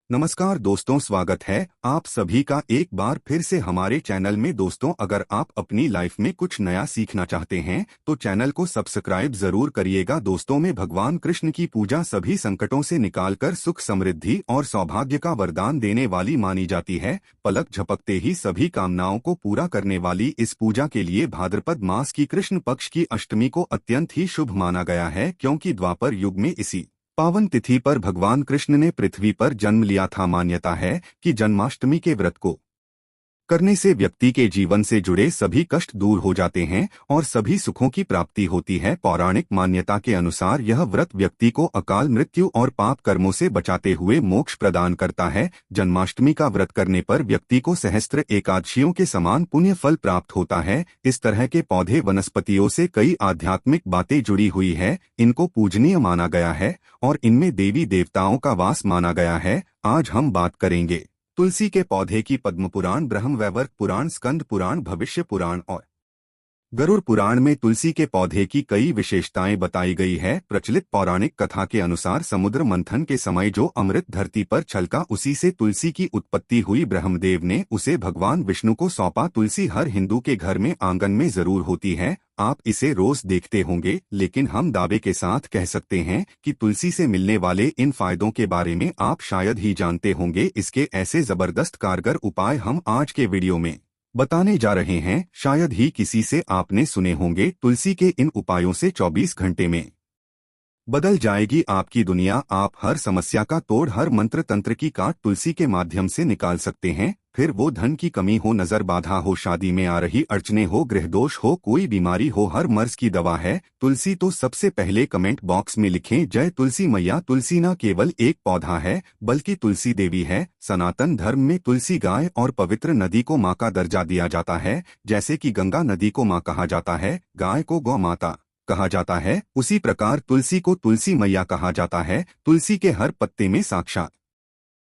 नमस्कार दोस्तों, स्वागत है आप सभी का एक बार फिर से हमारे चैनल में। दोस्तों, अगर आप अपनी लाइफ में कुछ नया सीखना चाहते हैं तो चैनल को सब्सक्राइब जरूर करिएगा। दोस्तों, में भगवान कृष्ण की पूजा सभी संकटों से निकालकर सुख, समृद्धि और सौभाग्य का वरदान देने वाली मानी जाती है। पलक झपकते ही सभी कामनाओं को पूरा करने वाली इस पूजा के लिए भाद्रपद मास की कृष्ण पक्ष की अष्टमी को अत्यंत ही शुभ माना गया है, क्योंकि द्वापर युग में इसी पावन तिथि पर भगवान कृष्ण ने पृथ्वी पर जन्म लिया था। मान्यता है कि जन्माष्टमी के व्रत को करने से व्यक्ति के जीवन से जुड़े सभी कष्ट दूर हो जाते हैं और सभी सुखों की प्राप्ति होती है। पौराणिक मान्यता के अनुसार यह व्रत व्यक्ति को अकाल मृत्यु और पाप कर्मों से बचाते हुए मोक्ष प्रदान करता है। जन्माष्टमी का व्रत करने पर व्यक्ति को सहस्त्र एकादशियों के समान पुण्य फल प्राप्त होता है। इस तरह के पौधे वनस्पतियों से कई आध्यात्मिक बातें जुड़ी हुई है। इनको पूजनीय माना गया है और इनमें देवी देवताओं का वास माना गया है। आज हम बात करेंगे तुलसी के पौधे की। पद्म पुराण, ब्रह्म वैवर्त पुराण, स्कंद पुराण, भविष्य पुराण और गरुड़ पुराण में तुलसी के पौधे की कई विशेषताएं बताई गई है। प्रचलित पौराणिक कथा के अनुसार समुद्र मंथन के समय जो अमृत धरती पर छलका, उसी से तुलसी की उत्पत्ति हुई। ब्रह्मदेव ने उसे भगवान विष्णु को सौंपा। तुलसी हर हिंदू के घर में आंगन में जरूर होती है। आप इसे रोज देखते होंगे, लेकिन हम दावे के साथ कह सकते हैं कि तुलसी से मिलने वाले इन फायदों के बारे में आप शायद ही जानते होंगे। इसके ऐसे जबरदस्त कारगर उपाय हम आज के वीडियो में बताने जा रहे हैं। शायद ही किसी से आपने सुने होंगे। तुलसी के इन उपायों से 24 घंटे में बदल जाएगी आपकी दुनिया। आप हर समस्या का तोड़, हर मंत्र तंत्र की काट तुलसी के माध्यम से निकाल सकते हैं। फिर वो धन की कमी हो, नजर बाधा हो, शादी में आ रही अड़चने हो, गृह दोष हो, कोई बीमारी हो, हर मर्ज की दवा है तुलसी। तो सबसे पहले कमेंट बॉक्स में लिखें जय तुलसी मैया। तुलसी न केवल एक पौधा है बल्कि तुलसी देवी है। सनातन धर्म में तुलसी गाय और पवित्र नदी को माँ का दर्जा दिया जाता है। जैसे कि गंगा नदी को माँ कहा जाता है, गाय को गौ माता कहा जाता है, उसी प्रकार तुलसी को तुलसी मैया कहा जाता है। तुलसी के हर पत्ते में साक्षात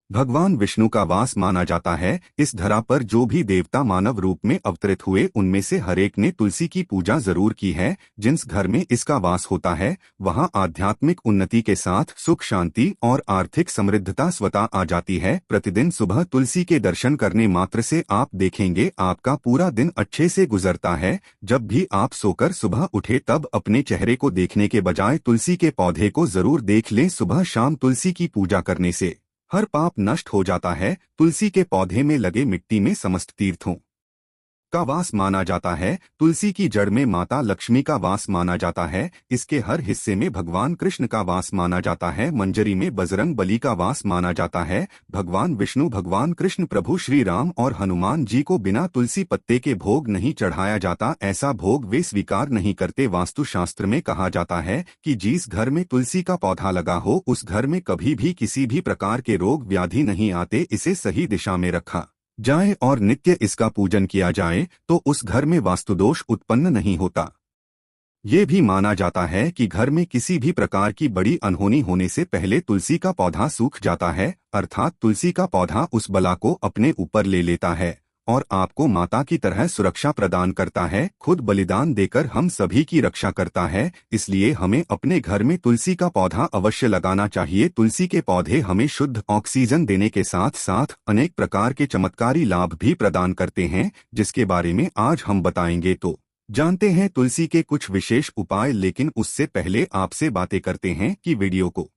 भगवान विष्णु का वास माना जाता है। इस धरा पर जो भी देवता मानव रूप में अवतरित हुए, उनमें से हरेक ने तुलसी की पूजा जरूर की है। जिस घर में इसका वास होता है वहां आध्यात्मिक उन्नति के साथ सुख, शांति और आर्थिक समृद्धता स्वतः आ जाती है। प्रतिदिन सुबह तुलसी के दर्शन करने मात्र से आप देखेंगे आपका पूरा दिन अच्छे से गुजरता है। जब भी आप सोकर सुबह उठे तब अपने चेहरे को देखने के बजाय तुलसी के पौधे को जरूर देख लें। सुबह शाम तुलसी की पूजा करने से हर पाप नष्ट हो जाता है। तुलसी के पौधे में लगे मिट्टी में समस्त तीर्थों का वास माना जाता है। तुलसी की जड़ में माता लक्ष्मी का वास माना जाता है। इसके हर हिस्से में भगवान कृष्ण का वास माना जाता है। मंजरी में बजरंग बली का वास माना जाता है। भगवान विष्णु, भगवान कृष्ण, प्रभु श्री राम और हनुमान जी को बिना तुलसी पत्ते के भोग नहीं चढ़ाया जाता। ऐसा भोग वे स्वीकार नहीं करते। वास्तु शास्त्र में कहा जाता है कि जिस घर में तुलसी का पौधा लगा हो उस घर में कभी भी किसी भी प्रकार के रोग व्याधि नहीं आते। इसे सही दिशा में रखा जाए और नित्य इसका पूजन किया जाए तो उस घर में वास्तुदोष उत्पन्न नहीं होता। ये भी माना जाता है कि घर में किसी भी प्रकार की बड़ी अनहोनी होने से पहले तुलसी का पौधा सूख जाता है, अर्थात तुलसी का पौधा उस बला को अपने ऊपर ले लेता है और आपको माता की तरह सुरक्षा प्रदान करता है। खुद बलिदान देकर हम सभी की रक्षा करता है। इसलिए हमें अपने घर में तुलसी का पौधा अवश्य लगाना चाहिए। तुलसी के पौधे हमें शुद्ध ऑक्सीजन देने के साथ साथ अनेक प्रकार के चमत्कारी लाभ भी प्रदान करते हैं, जिसके बारे में आज हम बताएंगे। तो जानते हैं तुलसी के कुछ विशेष उपाय, लेकिन उससे पहले आपसे बातें करते हैं कि वीडियो को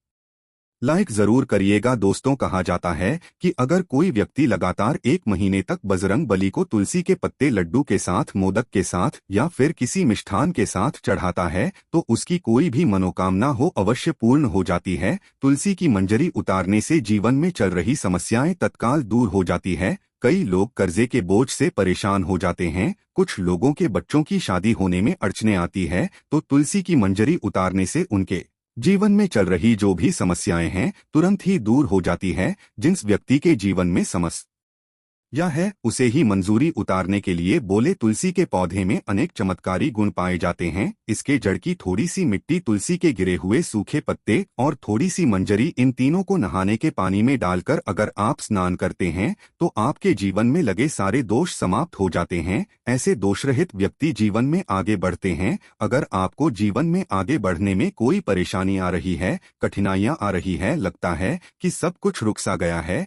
लाइक जरूर करिएगा। दोस्तों, कहा जाता है कि अगर कोई व्यक्ति लगातार 1 महीने तक बजरंग बली को तुलसी के पत्ते लड्डू के साथ, मोदक के साथ या फिर किसी मिष्ठान के साथ चढ़ाता है तो उसकी कोई भी मनोकामना हो अवश्य पूर्ण हो जाती है। तुलसी की मंजरी उतारने से जीवन में चल रही समस्याएं तत्काल दूर हो जाती है। कई लोग कर्जे के बोझ से परेशान हो जाते हैं, कुछ लोगों के बच्चों की शादी होने में अड़चने आती है, तो तुलसी की मंजरी उतारने से उनके जीवन में चल रही जो भी समस्याएं हैं तुरंत ही दूर हो जाती है। जिस व्यक्ति के जीवन में समस्या या है उसे ही मंजूरी उतारने के लिए बोले। तुलसी के पौधे में अनेक चमत्कारी गुण पाए जाते हैं। इसके जड़ की थोड़ी सी मिट्टी, तुलसी के गिरे हुए सूखे पत्ते और थोड़ी सी मंजरी, इन तीनों को नहाने के पानी में डालकर अगर आप स्नान करते हैं तो आपके जीवन में लगे सारे दोष समाप्त हो जाते हैं। ऐसे दोषरहित व्यक्ति जीवन में आगे बढ़ते हैं। अगर आपको जीवन में आगे बढ़ने में कोई परेशानी आ रही है, कठिनाइयां आ रही है, लगता है कि सब कुछ रुक सा गया है,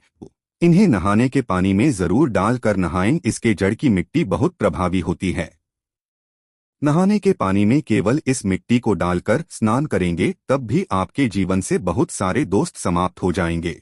इन्हें नहाने के पानी में जरूर डालकर नहाएं। इसके जड़ की मिट्टी बहुत प्रभावी होती है। नहाने के पानी में केवल इस मिट्टी को डालकर स्नान करेंगे तब भी आपके जीवन से बहुत सारे दोस्त समाप्त हो जाएंगे।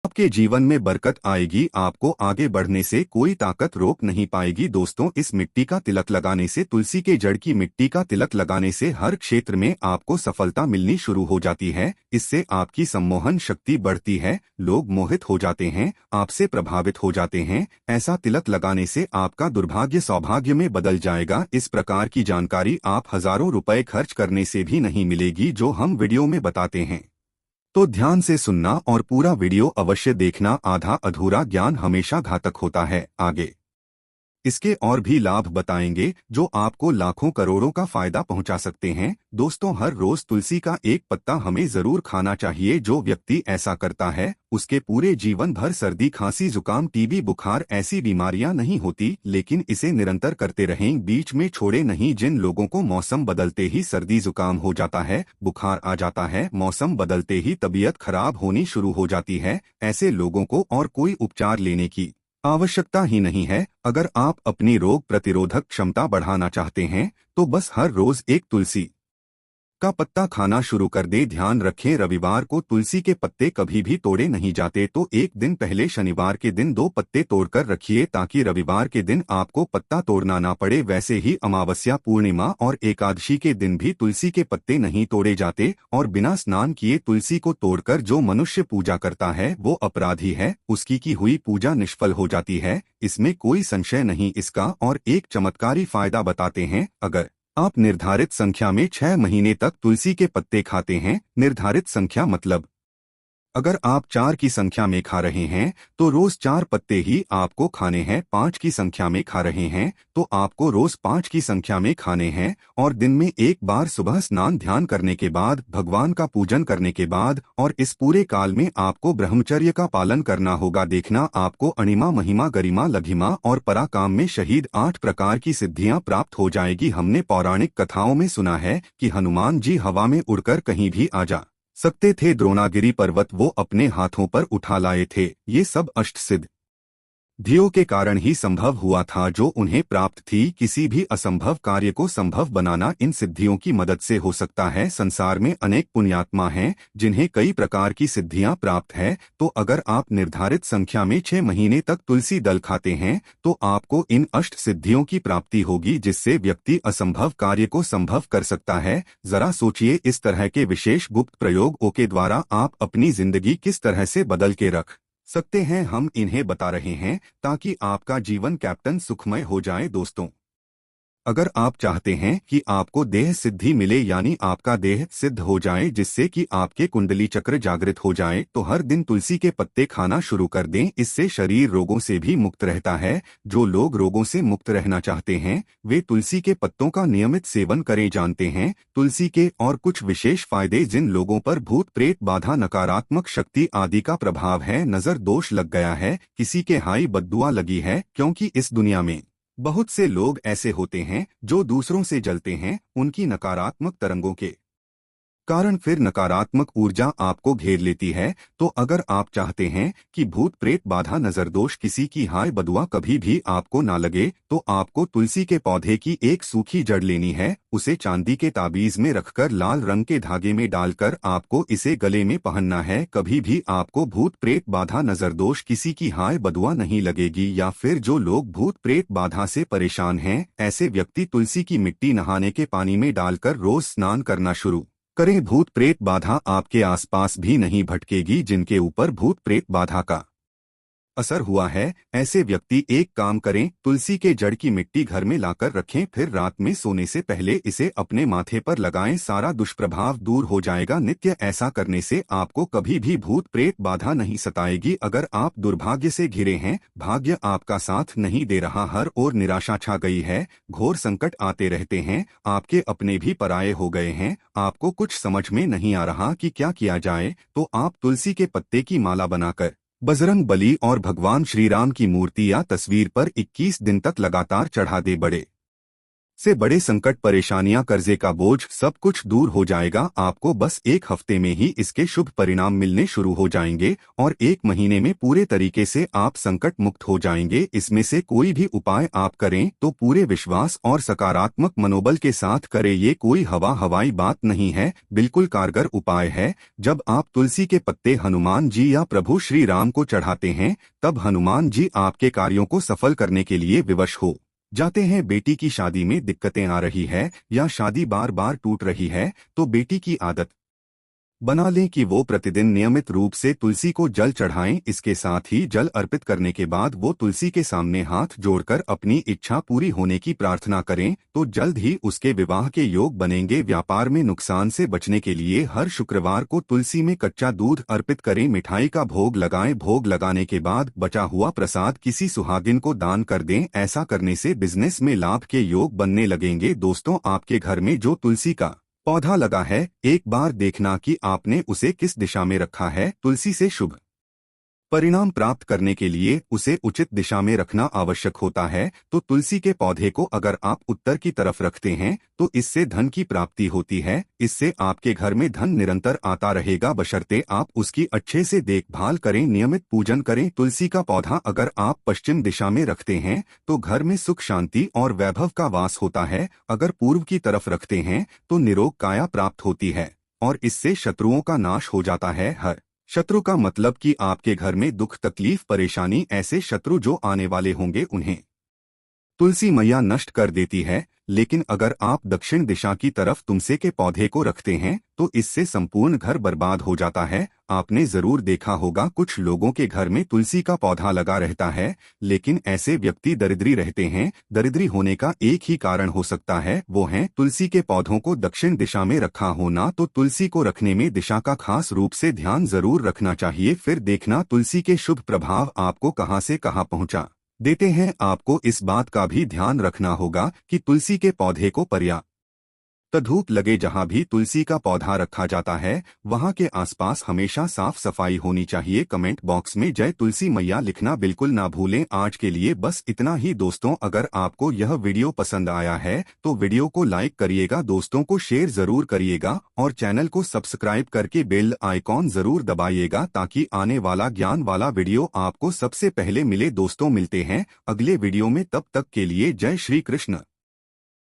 आपके जीवन में बरकत आएगी। आपको आगे बढ़ने से कोई ताकत रोक नहीं पाएगी। दोस्तों, इस मिट्टी का तिलक लगाने से, तुलसी के जड़ की मिट्टी का तिलक लगाने से हर क्षेत्र में आपको सफलता मिलनी शुरू हो जाती है। इससे आपकी सम्मोहन शक्ति बढ़ती है। लोग मोहित हो जाते हैं, आपसे प्रभावित हो जाते हैं। ऐसा तिलक लगाने से आपका दुर्भाग्य सौभाग्य में बदल जाएगा। इस प्रकार की जानकारी आप हजारों रुपए खर्च करने से भी नहीं मिलेगी, जो हम वीडियो में बताते हैं। तो ध्यान से सुनना और पूरा वीडियो अवश्य देखना। आधा अधूरा ज्ञान हमेशा घातक होता है। आगे इसके और भी लाभ बताएंगे जो आपको लाखों करोड़ों का फायदा पहुंचा सकते हैं। दोस्तों, हर रोज तुलसी का एक पत्ता हमें जरूर खाना चाहिए। जो व्यक्ति ऐसा करता है उसके पूरे जीवन भर सर्दी, खांसी, जुकाम, टीबी, बुखार ऐसी बीमारियां नहीं होती। लेकिन इसे निरंतर करते रहें, बीच में छोड़े नहीं। जिन लोगों को मौसम बदलते ही सर्दी जुकाम हो जाता है, बुखार आ जाता है, मौसम बदलते ही तबीयत खराब होनी शुरू हो जाती है, ऐसे लोगों को और कोई उपचार लेने की आवश्यकता ही नहीं है। अगर आप अपनी रोग प्रतिरोधक क्षमता बढ़ाना चाहते हैं तो बस हर रोज एक तुलसी का पत्ता खाना शुरू कर दे। ध्यान रखें, रविवार को तुलसी के पत्ते कभी भी तोड़े नहीं जाते। तो एक दिन पहले शनिवार के दिन 2 पत्ते तोड़कर रखिए ताकि रविवार के दिन आपको पत्ता तोड़ना ना पड़े। वैसे ही अमावस्या, पूर्णिमा और एकादशी के दिन भी तुलसी के पत्ते नहीं तोड़े जाते। और बिना स्नान किए तुलसी को तोड़कर जो मनुष्य पूजा करता है वो अपराधी है, उसकी की हुई पूजा निष्फल हो जाती है। इसमें कोई संशय नहीं। इसका और एक चमत्कारी फायदा बताते हैं। अगर आप निर्धारित संख्या में 6 महीने तक तुलसी के पत्ते खाते हैं, निर्धारित संख्या मतलब अगर आप 4 की संख्या में खा रहे हैं तो रोज 4 पत्ते ही आपको खाने हैं। 5 की संख्या में खा रहे हैं तो आपको रोज 5 की संख्या में खाने हैं। और दिन में एक बार सुबह स्नान ध्यान करने के बाद, भगवान का पूजन करने के बाद, और इस पूरे काल में आपको ब्रह्मचर्य का पालन करना होगा। देखना, आपको अणिमा, महिमा, गरिमा, लघिमा और पराकाम में शहीद 8 प्रकार की सिद्धियां प्राप्त हो जाएगी। हमने पौराणिक कथाओं में सुना है कि हनुमान जी हवा में उड़कर कहीं भी आ जा सकते थे। द्रोणागिरी पर्वत वो अपने हाथों पर उठा लाए थे। ये सब अष्टसिद्ध धियो के कारण ही संभव हुआ था जो उन्हें प्राप्त थी। किसी भी असंभव कार्य को संभव बनाना इन सिद्धियों की मदद से हो सकता है। संसार में अनेक पुण्यात्मा हैं जिन्हें कई प्रकार की सिद्धियां प्राप्त है। तो अगर आप निर्धारित संख्या में 6 महीने तक तुलसी दल खाते हैं तो आपको इन अष्ट सिद्धियों की प्राप्ति होगी, जिससे व्यक्ति असंभव कार्य को संभव कर सकता है। जरा सोचिए, इस तरह के विशेष गुप्त प्रयोगों के द्वारा आप अपनी जिंदगी किस तरह से बदल के रख सकते हैं, हम इन्हें बता रहे हैं ताकि आपका जीवन कैप्टन सुखमय हो जाए। दोस्तों, अगर आप चाहते हैं कि आपको देह सिद्धि मिले, यानी आपका देह सिद्ध हो जाए, जिससे कि आपके कुंडली चक्र जागृत हो जाए, तो हर दिन तुलसी के पत्ते खाना शुरू कर दें। इससे शरीर रोगों से भी मुक्त रहता है। जो लोग रोगों से मुक्त रहना चाहते हैं वे तुलसी के पत्तों का नियमित सेवन करें। जानते हैं तुलसी के और कुछ विशेष फायदे। जिन लोगों पर भूत प्रेत बाधा, नकारात्मक शक्ति आदि का प्रभाव है, नजर दोष लग गया है, किसी के हाई बद्दुआ लगी है, क्योंकि इस दुनिया में बहुत से लोग ऐसे होते हैं जो दूसरों से जलते हैं उनकी नकारात्मक तरंगों के कारण, फिर नकारात्मक ऊर्जा आपको घेर लेती है। तो अगर आप चाहते हैं कि भूत प्रेत बाधा, नजर दोष, किसी की हाय बदुआ कभी भी आपको ना लगे, तो आपको तुलसी के पौधे की एक सूखी जड़ लेनी है। उसे चांदी के ताबीज में रखकर लाल रंग के धागे में डालकर आपको इसे गले में पहनना है। कभी भी आपको भूत प्रेत बाधा, नजर दोष, किसी की हाय बदुआ नहीं लगेगी। या फिर जो लोग भूत प्रेत बाधा से परेशान हैं, ऐसे व्यक्ति तुलसी की मिट्टी नहाने के पानी में डालकर रोज स्नान करना शुरू करें। भूत प्रेत बाधा आपके आसपास भी नहीं भटकेगी। जिनके ऊपर भूत प्रेत बाधा का असर हुआ है। ऐसे व्यक्ति एक काम करें, तुलसी के जड़ की मिट्टी घर में लाकर रखें, फिर रात में सोने से पहले इसे अपने माथे पर लगाएं, सारा दुष्प्रभाव दूर हो जाएगा। नित्य ऐसा करने से आपको कभी भी भूत प्रेत बाधा नहीं सताएगी। अगर आप दुर्भाग्य से घिरे हैं, भाग्य आपका साथ नहीं दे रहा, हर ओर निराशा छा गई है, घोर संकट आते रहते हैं, आपके अपने भी पराये हो गए हैं, आपको कुछ समझ में नहीं आ रहा कि क्या किया जाए, तो आप तुलसी के पत्ते की माला बनाकर बजरंग बली और भगवान श्री राम की मूर्ति या तस्वीर पर 21 दिन तक लगातार चढ़ा दे। बड़े से बड़े संकट, परेशानियां, कर्जे का बोझ, सब कुछ दूर हो जाएगा। आपको बस एक हफ्ते में ही इसके शुभ परिणाम मिलने शुरू हो जाएंगे और 1 महीने में पूरे तरीके से आप संकट मुक्त हो जाएंगे। इसमें से कोई भी उपाय आप करें तो पूरे विश्वास और सकारात्मक मनोबल के साथ करें। ये कोई हवाई बात नहीं है, बिल्कुल कारगर उपाय है। जब आप तुलसी के पत्ते हनुमान जी या प्रभु श्री राम को चढ़ाते हैं, तब हनुमान जी आपके कार्यों को सफल करने के लिए विवश हो जाते हैं। बेटी की शादी में दिक्कतें आ रही है या शादी बार बार टूट रही है, तो बेटी की आदत बना लें कि वो प्रतिदिन नियमित रूप से तुलसी को जल चढ़ाएं। इसके साथ ही जल अर्पित करने के बाद वो तुलसी के सामने हाथ जोड़कर अपनी इच्छा पूरी होने की प्रार्थना करें, तो जल्द ही उसके विवाह के योग बनेंगे। व्यापार में नुकसान से बचने के लिए हर शुक्रवार को तुलसी में कच्चा दूध अर्पित करें, मिठाई का भोग लगाएं। भोग लगाने के बाद बचा हुआ प्रसाद किसी सुहागिन को दान कर दें। ऐसा करने से बिजनेस में लाभ के योग बनने लगेंगे। दोस्तों, आपके घर में जो तुलसी का पौधा लगा है, एक बार देखना कि आपने उसे किस दिशा में रखा है। तुलसी से शुभ परिणाम प्राप्त करने के लिए उसे उचित दिशा में रखना आवश्यक होता है। तो तुलसी के पौधे को अगर आप उत्तर की तरफ रखते हैं तो इससे धन की प्राप्ति होती है। इससे आपके घर में धन निरंतर आता रहेगा, बशर्ते आप उसकी अच्छे से देखभाल करें, नियमित पूजन करें। तुलसी का पौधा अगर आप पश्चिम दिशा में रखते हैं तो घर में सुख, शांति और वैभव का वास होता है। अगर पूर्व की तरफ रखते हैं तो निरोग काया प्राप्त होती है और इससे शत्रुओं का नाश हो जाता है। हर शत्रु का मतलब कि आपके घर में दुख, तकलीफ, परेशानी, ऐसे शत्रु जो आने वाले होंगे उन्हें तुलसी मैया नष्ट कर देती है। लेकिन अगर आप दक्षिण दिशा की तरफ तुलसी के पौधे को रखते हैं तो इससे संपूर्ण घर बर्बाद हो जाता है। आपने जरूर देखा होगा, कुछ लोगों के घर में तुलसी का पौधा लगा रहता है, लेकिन ऐसे व्यक्ति दरिद्री रहते हैं। दरिद्री होने का एक ही कारण हो सकता है, वो है तुलसी के पौधों को दक्षिण दिशा में रखा होना। तो तुलसी को रखने में दिशा का खास रूप से ध्यान जरूर रखना चाहिए। फिर देखना तुलसी के शुभ प्रभाव आपको कहां से कहां पहुंचा देते हैं। आपको इस बात का भी ध्यान रखना होगा कि तुलसी के पौधे को पर्याप्त धूप लगे। जहां भी तुलसी का पौधा रखा जाता है वहां के आसपास हमेशा साफ सफाई होनी चाहिए। कमेंट बॉक्स में जय तुलसी मैया लिखना बिल्कुल ना भूलें। आज के लिए बस इतना ही दोस्तों। अगर आपको यह वीडियो पसंद आया है तो वीडियो को लाइक करिएगा, दोस्तों को शेयर जरूर करिएगा और चैनल को सब्सक्राइब करके बेल आइकॉन जरूर दबाइएगा ताकि आने वाला ज्ञान वाला वीडियो आपको सबसे पहले मिले। दोस्तों, मिलते हैं अगले वीडियो में, तब तक के लिए जय श्री कृष्ण।